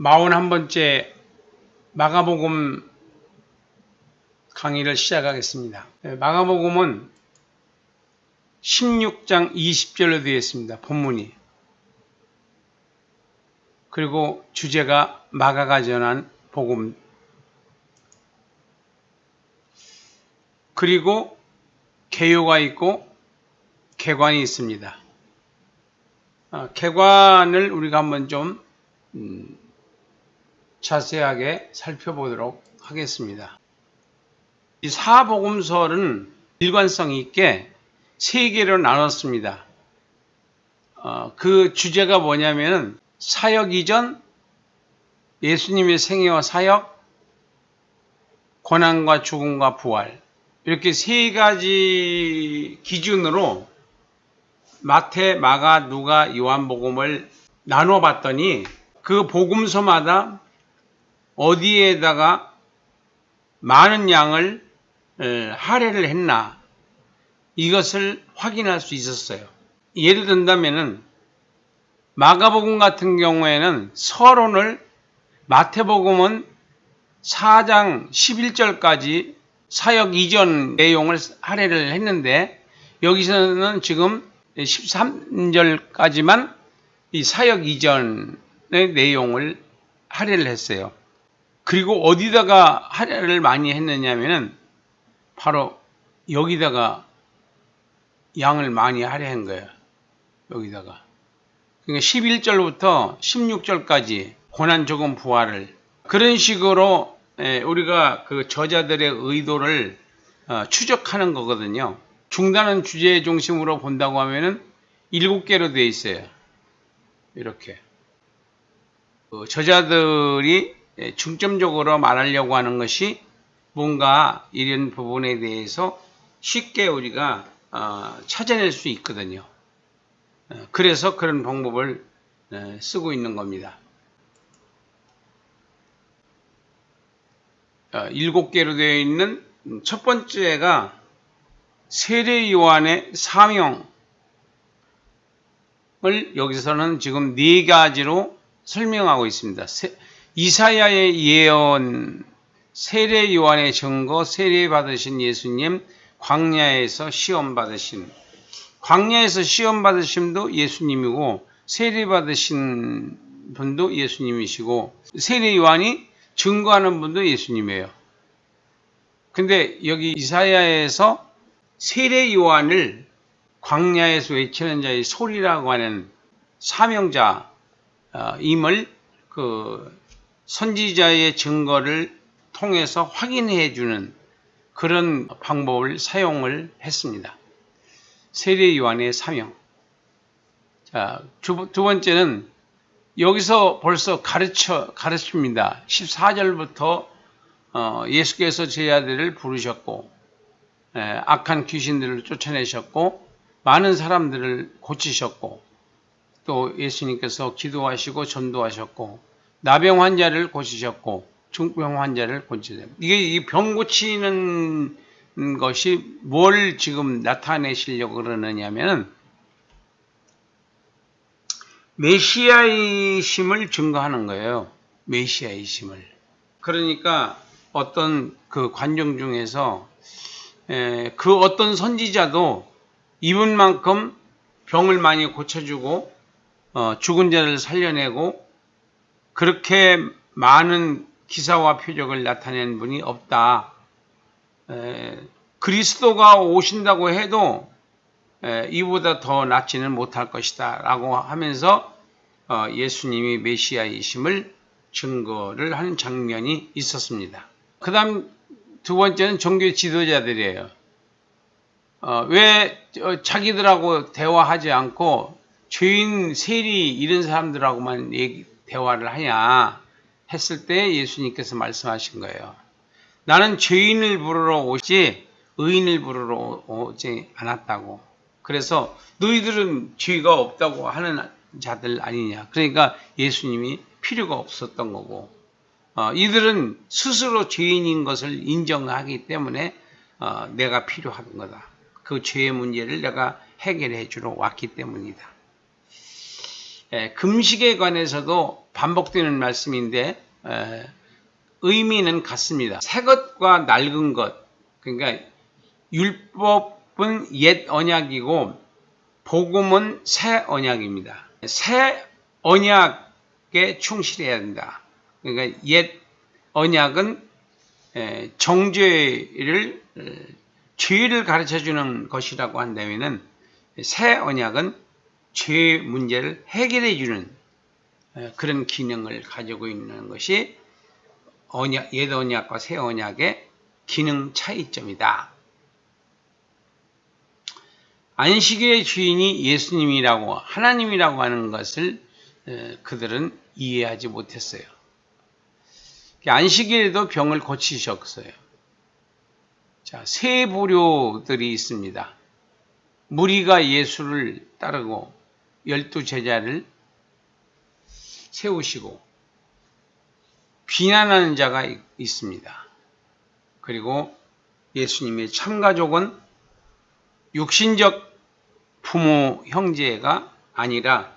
41번째 마가복음 강의를 시작하겠습니다. 마가복음은 16장 20절로 되어 있습니다. 본문이. 그리고 주제가 마가가 전한 복음. 그리고 개요가 있고 개관이 있습니다. 개관을 우리가 한번 좀 자세하게 살펴보도록 하겠습니다. 이 사복음서는 일관성 있게 세 개로 나눴습니다. 그 주제가 뭐냐면은 사역 이전, 예수님의 생애와 사역, 고난과 죽음과 부활, 이렇게 세 가지 기준으로 마태, 마가, 누가, 요한복음을 나눠 봤더니 그 복음서마다 어디에다가 많은 양을 할애를 했나, 이것을 확인할 수 있었어요. 예를 든다면은 마가복음 같은 경우에는 서론을, 마태복음은 4장 11절까지 사역 이전 내용을 할애를 했는데, 여기서는 지금 13절까지만 이 사역 이전의 내용을 할애를 했어요. 그리고 어디다가 할애를 많이 했느냐면은 바로 여기다가 양을 많이 할애한 거예요. 여기다가. 그러니까 11절부터 16절까지 고난, 죽음, 부활을, 그런 식으로 우리가 그 저자들의 의도를 추적하는 거거든요. 중단은 주제 중심으로 본다고 하면은 7개로 되어 있어요. 이렇게. 저자들이 중점적으로 말하려고 하는 것이 뭔가 이런 부분에 대해서 쉽게 우리가 찾아낼 수 있거든요. 그래서 그런 방법을 쓰고 있는 겁니다. 7개로 되어 있는 첫 번째가 세례 요한의 사명을 여기서는 지금 4가지로 설명하고 있습니다. 이사야의 예언, 세례 요한의 증거, 세례 받으신 예수님, 광야에서 시험 받으신, 광야에서 시험 받으심도 예수님이고 세례 받으신 분도 예수님이시고 세례 요한이 증거하는 분도 예수님이에요. 근데 여기 이사야에서 세례 요한을 광야에서 외치는 자의 소리라고 하는 사명자임을 그 선지자의 증거를 통해서 확인해 주는 그런 방법을 사용을 했습니다. 세례 요한의 사명. 자, 두 번째는 여기서 벌써 가르칩니다. 14절부터 예수께서 제자들을 부르셨고 악한 귀신들을 쫓아내셨고 많은 사람들을 고치셨고 또 예수님께서 기도하시고 전도하셨고 나병 환자를 고치셨고 중병 환자를 고치셨고, 이게 이 병 고치는 것이 뭘 지금 나타내시려고 그러느냐면은 메시아이심을 증거하는 거예요. 메시아이심을. 그러니까 어떤 그 관중 중에서 그 어떤 선지자도 이분만큼 병을 많이 고쳐주고 죽은 자를 살려내고 그렇게 많은 기사와 표적을 나타낸 분이 없다. 그리스도가 오신다고 해도 이보다 더 낫지는 못할 것이다 라고 하면서 예수님이 메시아이심을 증거를 하는 장면이 있었습니다. 그 다음 두 번째는 종교 지도자들이에요. 왜 자기들하고 대화하지 않고 죄인, 세리 이런 사람들하고만 대화를 하냐 했을 때 예수님께서 말씀하신 거예요. 나는 죄인을 부르러 오지 의인을 부르러 오지 않았다고. 그래서 너희들은 죄가 없다고 하는 자들 아니냐. 그러니까 예수님이 필요가 없었던 거고 이들은 스스로 죄인인 것을 인정하기 때문에 내가 필요한 거다. 그 죄의 문제를 내가 해결해 주러 왔기 때문이다. 금식에 관해서도 반복되는 말씀인데 의미는 같습니다. 새 것과 낡은 것, 그러니까 율법은 옛 언약이고 복음은 새 언약입니다. 새 언약에 충실해야 된다. 그러니까 옛 언약은 정죄를 죄를 가르쳐주는 것이라고 한다면은 새 언약은 죄 문제를 해결해주는 그런 기능을 가지고 있는 것이 옛 언약과 새 언약의 기능 차이점이다. 안식일의 주인이 예수님이라고 하나님이라고 하는 것을 그들은 이해하지 못했어요. 안식일에도 병을 고치셨어요. 자, 세 부류들이 있습니다. 무리가 예수를 따르고 12 제자를 세우시고 비난하는 자가 있습니다. 그리고 예수님의 참가족은 육신적 부모 형제가 아니라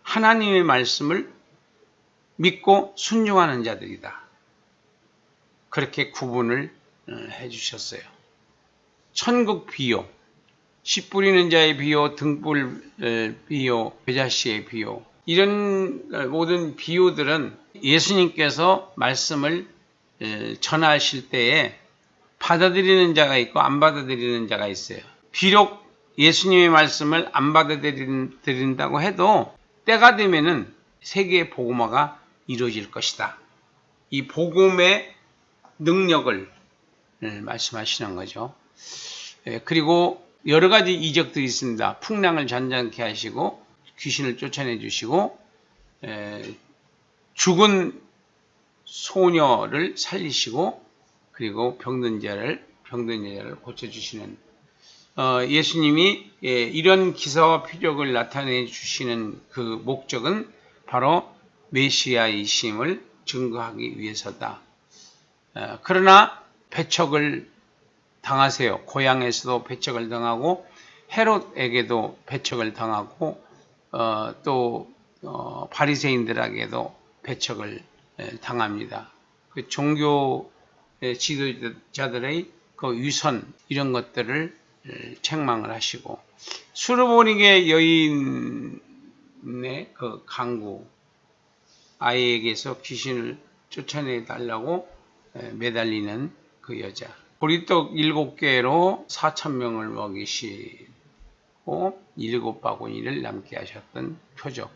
하나님의 말씀을 믿고 순종하는 자들이다. 그렇게 구분을 해주셨어요. 천국 비유, 씨 뿌리는 자의 비유, 등불 비유, 배자씨의 비유, 이런 모든 비유들은 예수님께서 말씀을 전하실 때에 받아들이는 자가 있고 안 받아들이는 자가 있어요. 비록 예수님의 말씀을 안 받아들인다고 해도 때가 되면은 세계의 복음화가 이루어질 것이다. 이 복음의 능력을 말씀하시는 거죠. 그리고 여러 가지 이적들이 있습니다. 풍랑을 잔잔케 하시고 귀신을 쫓아내 주시고 죽은 소녀를 살리시고 그리고 병든 자를 고쳐주시는 예수님이 이런 기사와 표적을 나타내 주시는 그 목적은 바로 메시아이심을 증거하기 위해서다. 그러나 배척을 당하세요. 고향에서도 배척을 당하고 헤롯에게도 배척을 당하고 또 바리새인들에게도 배척을 당합니다. 그 종교 지도자들의 그 위선 이런 것들을 책망을 하시고 수르보니게 여인의 그 강구 아이에게서 귀신을 쫓아내 달라고 매달리는 그 여자, 보리떡 7개로 4,000명을 먹이시고 7바구니를 남게 하셨던 표적.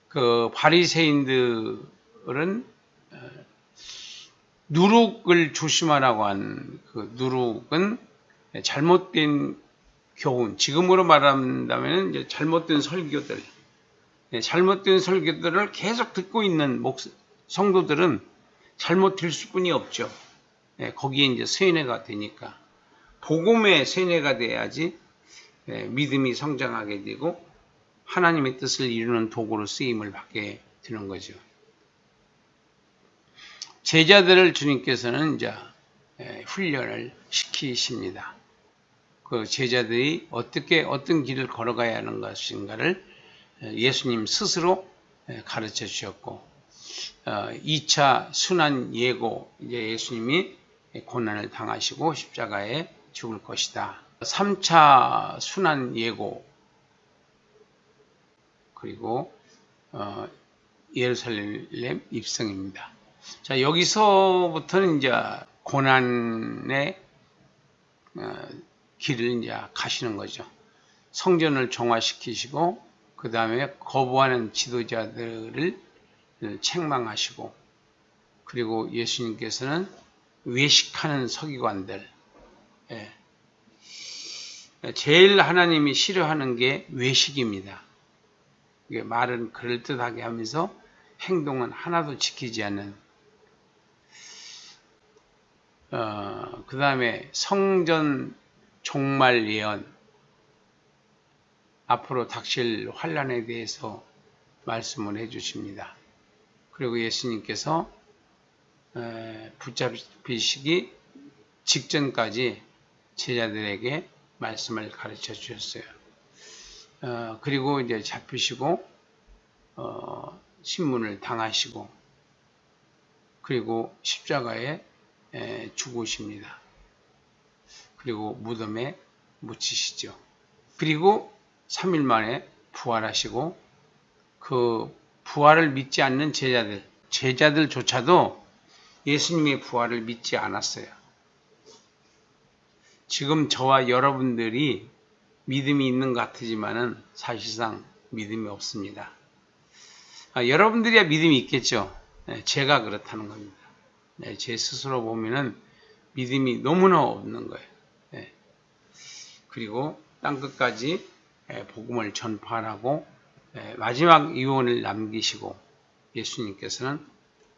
그 바리새인들은 누룩을 조심하라고 한 그 누룩은 잘못된 교훈, 지금으로 말한다면 이제 잘못된 설교들, 잘못된 설교들을 계속 듣고 있는 성도들은 잘못 들 수뿐이 없죠. 거기에 이제 세뇌가 되니까 복음의 세뇌가 돼야지 믿음이 성장하게 되고 하나님의 뜻을 이루는 도구로 쓰임을 받게 되는 거죠. 제자들을 주님께서는 이제 훈련을 시키십니다. 그 제자들이 어떤 길을 걸어가야 하는 것인가를 예수님 스스로 가르쳐 주셨고 2차 순환 예고, 이제 예수님이 고난을 당하시고 십자가에 죽을 것이다. 3차 순환 예고, 그리고 예루살렘 입성입니다. 자, 여기서부터는 이제 고난의 길을 이제 가시는 거죠. 성전을 정화시키시고 그 다음에 거부하는 지도자들을 책망하시고 그리고 예수님께서는 외식하는 서기관들, 제일 하나님이 싫어하는 게 외식입니다. 말은 그럴듯하게 하면서 행동은 하나도 지키지 않는 그 다음에 성전 종말 예언, 앞으로 닥칠 환난에 대해서 말씀을 해주십니다. 그리고 예수님께서 붙잡히시기 직전까지 제자들에게 말씀을 가르쳐 주셨어요. 그리고 이제 잡히시고 신문을 당하시고 그리고 십자가에 죽으십니다. 그리고 무덤에 묻히시죠. 그리고 3일 만에 부활하시고 그 부활을 믿지 않는 제자들조차도 예수님의 부활을 믿지 않았어요. 지금 저와 여러분들이 믿음이 있는 것 같지만은 사실상 믿음이 없습니다. 여러분들이야 믿음이 있겠죠. 제가 그렇다는 겁니다. 제 스스로 보면은 믿음이 너무나 없는 거예요. 그리고 땅끝까지 복음을 전파하고 마지막 유언을 남기시고 예수님께서는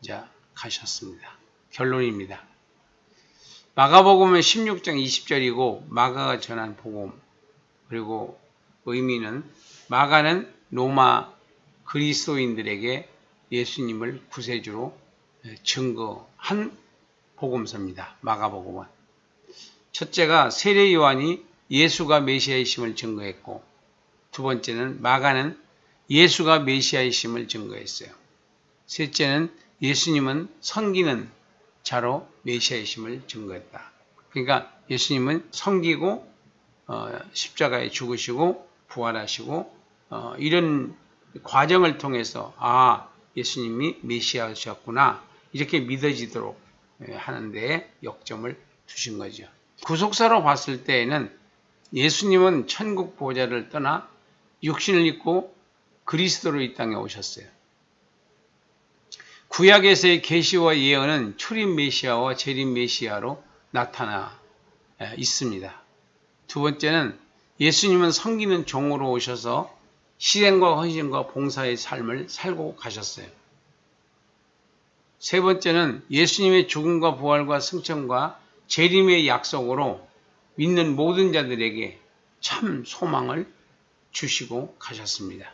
이제 가셨습니다. 결론입니다. 마가복음은 16장 20절이고 마가가 전한 복음 그리고 의미는 마가는 로마 그리스도인들에게 예수님을 구세주로 증거한 복음서입니다. 마가복음은 첫째가 세례 요한이 예수가 메시아이심을 증거했고 두 번째는 마가는 예수가 메시아이심을 증거했어요. 셋째는 예수님은 섬기는 자로 메시아이심을 증거했다. 그러니까 예수님은 섬기고 십자가에 죽으시고 부활하시고 이런 과정을 통해서 예수님이 메시아셨구나 이렇게 믿어지도록 하는 데에 역점을 두신 거죠. 구속사로 봤을 때에는 예수님은 천국 보좌를 떠나 육신을 입고 그리스도로 이 땅에 오셨어요. 구약에서의 계시와 예언은 초림 메시아와 재림 메시아로 나타나 있습니다. 두 번째는 예수님은 섬기는 종으로 오셔서 희생과 헌신과 봉사의 삶을 살고 가셨어요. 세 번째는 예수님의 죽음과 부활과 승천과 재림의 약속으로 믿는 모든 자들에게 참 소망을 주시고 가셨습니다.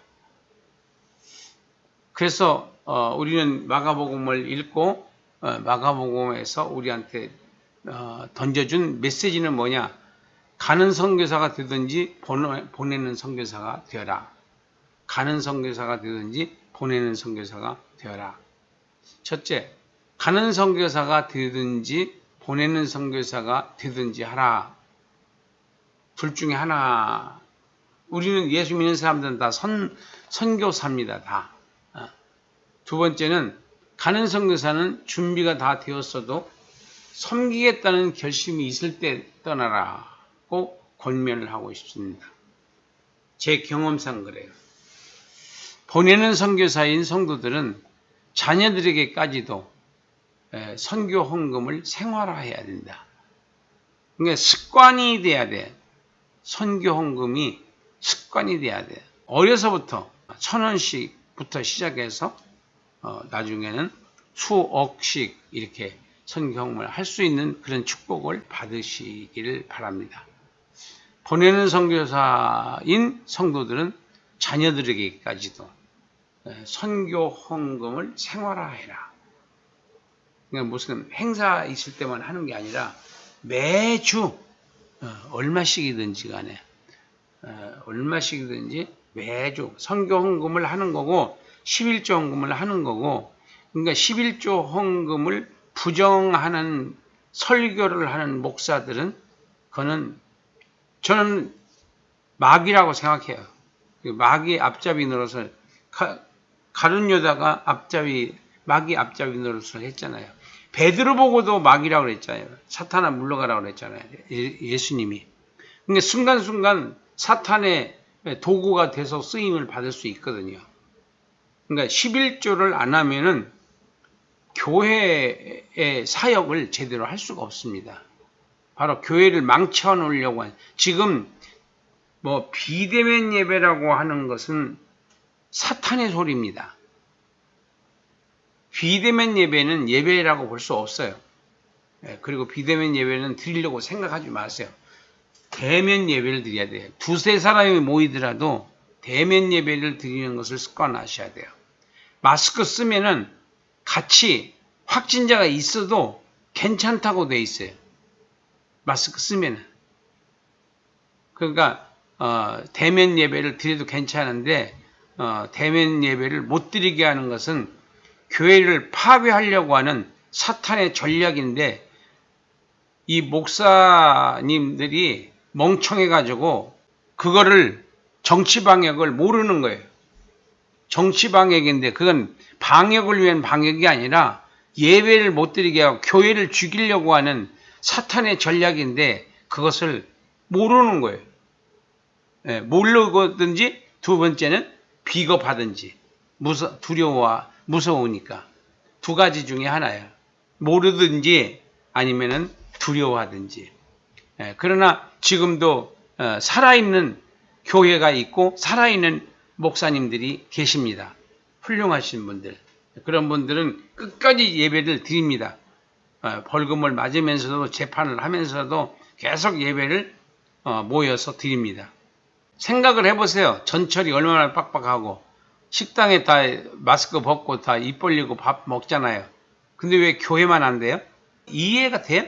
그래서 우리는 마가복음을 읽고 마가복음에서 우리한테 던져준 메시지는 뭐냐? 가는 선교사가 되든지 보내는 선교사가 되어라. 가는 선교사가 되든지 보내는 선교사가 되어라. 첫째, 가는 선교사가 되든지 보내는 선교사가 되든지 하라. 둘 중에 하나. 우리는 예수 믿는 사람들은 다 선교사입니다. 다. 두 번째는 가는 선교사는 준비가 다 되었어도 섬기겠다는 결심이 있을 때 떠나라고 권면을 하고 싶습니다. 제 경험상 그래요. 보내는 선교사인 성도들은 자녀들에게까지도 선교 헌금을 생활화해야 된다. 그러니까 습관이 돼야 돼. 선교 헌금이 습관이 돼야 돼. 어려서부터 1,000원씩부터 시작해서 나중에는 수억씩 이렇게 선교 헌금을 할 수 있는 그런 축복을 받으시기를 바랍니다. 보내는 선교사인 성도들은 자녀들에게까지도 선교 헌금을 생활화해라. 그러니까 무슨 행사 있을 때만 하는 게 아니라 매주 얼마씩이든지 간에 얼마씩이든지 매주 선교 헌금을 하는 거고 11조 헌금을 하는 거고 그러니까 11조 헌금을 부정하는 설교를 하는 목사들은 그거는 저는 마귀라고 생각해요. 마귀 앞잡이 노릇을 가룟 유다가 마귀 앞잡이 노릇을 했잖아요. 베드로 보고도 마귀라고 그랬잖아요. 사탄아 물러가라고 그랬잖아요. 예수님이. 그러니까 순간순간 사탄의 도구가 돼서 쓰임을 받을 수 있거든요. 그러니까 11조를 안 하면은 교회의 사역을 제대로 할 수가 없습니다. 바로 교회를 망쳐 놓으려고 하는 지금 비대면 예배라고 하는 것은 사탄의 소리입니다. 비대면 예배는 예배라고 볼 수 없어요. 그리고 비대면 예배는 드리려고 생각하지 마세요. 대면 예배를 드려야 돼요. 두세 사람이 모이더라도 대면 예배를 드리는 것을 습관하셔야 돼요. 마스크 쓰면은 같이 확진자가 있어도 괜찮다고 돼 있어요. 마스크 쓰면은. 그러니까 대면 예배를 드려도 괜찮은데 대면 예배를 못 드리게 하는 것은 교회를 파괴하려고 하는 사탄의 전략인데, 이 목사님들이 멍청해가지고 그거를 정치 방역을 모르는 거예요. 정치 방역인데 그건 방역을 위한 방역이 아니라 예배를 못 드리게 하고 교회를 죽이려고 하는 사탄의 전략인데 그것을 모르는 거예요. 모르거든지, 두 번째는 비겁하든지, 무서우니까. 두 가지 중에 하나예요. 모르든지 아니면은 두려워하든지. 그러나 지금도 살아있는 교회가 있고 살아있는 목사님들이 계십니다. 훌륭하신 분들. 그런 분들은 끝까지 예배를 드립니다. 벌금을 맞으면서도 재판을 하면서도 계속 예배를 모여서 드립니다. 생각을 해보세요. 전철이 얼마나 빡빡하고 식당에 다 마스크 벗고 다 입 벌리고 밥 먹잖아요. 근데 왜 교회만 안 돼요? 이해가 돼요?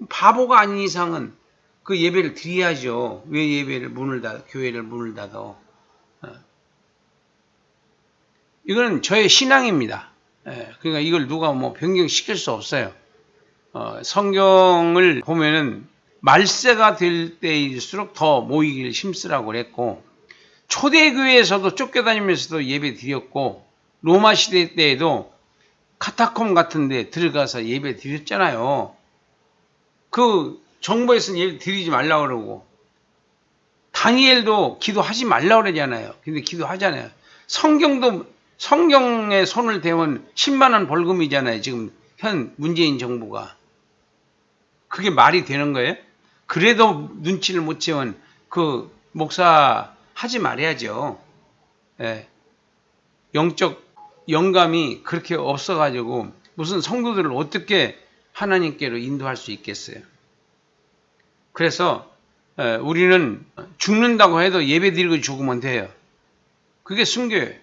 바보가 아닌 이상은 그 예배를 드려야죠. 왜 교회를 문을 닫아? 이거는 저의 신앙입니다. 그러니까 이걸 누가 변경시킬 수 없어요. 성경을 보면은 말세가 될 때일수록 더 모이기를 힘쓰라고 그랬고, 초대교회에서도 쫓겨다니면서도 예배 드렸고, 로마 시대 때에도 카타콤 같은 데 들어가서 예배 드렸잖아요. 그 정부에서는 예배 드리지 말라고 그러고, 다니엘도 기도하지 말라고 그러잖아요. 근데 기도하잖아요. 성경에 손을 대면 10만 원 벌금이잖아요. 지금 현 문재인 정부가. 그게 말이 되는 거예요? 그래도 눈치를 못 채운 그 목사 하지 말아야죠. 영적 영감이 그렇게 없어가지고 무슨 성도들을 어떻게 하나님께로 인도할 수 있겠어요? 그래서 우리는 죽는다고 해도 예배 드리고 죽으면 돼요. 그게 순교예요.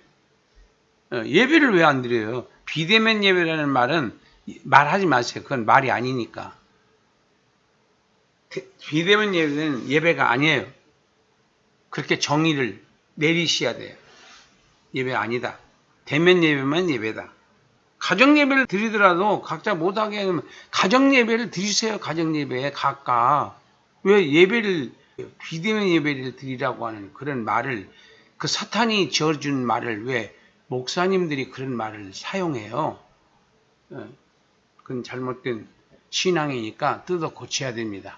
예배를 왜 안 드려요? 비대면 예배라는 말은 말하지 마세요. 그건 말이 아니니까. 비대면 예배는 예배가 아니에요. 그렇게 정의를 내리셔야 돼요. 예배 아니다. 대면 예배만 예배다. 가정 예배를 드리더라도 각자 못하게 하면 가정 예배를 드리세요. 가정 예배에 각각. 왜 비대면 예배를 드리라고 하는 그런 말을, 그 사탄이 지어준 말을 왜 목사님들이 그런 말을 사용해요? 그건 잘못된 신앙이니까 뜯어 고쳐야 됩니다.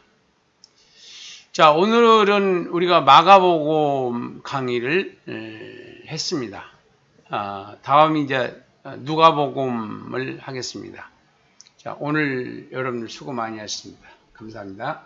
자, 오늘은 우리가 마가복음 강의를 했습니다. 다음 이제 누가복음을 하겠습니다. 자, 오늘 여러분들 수고 많이 하셨습니다. 감사합니다.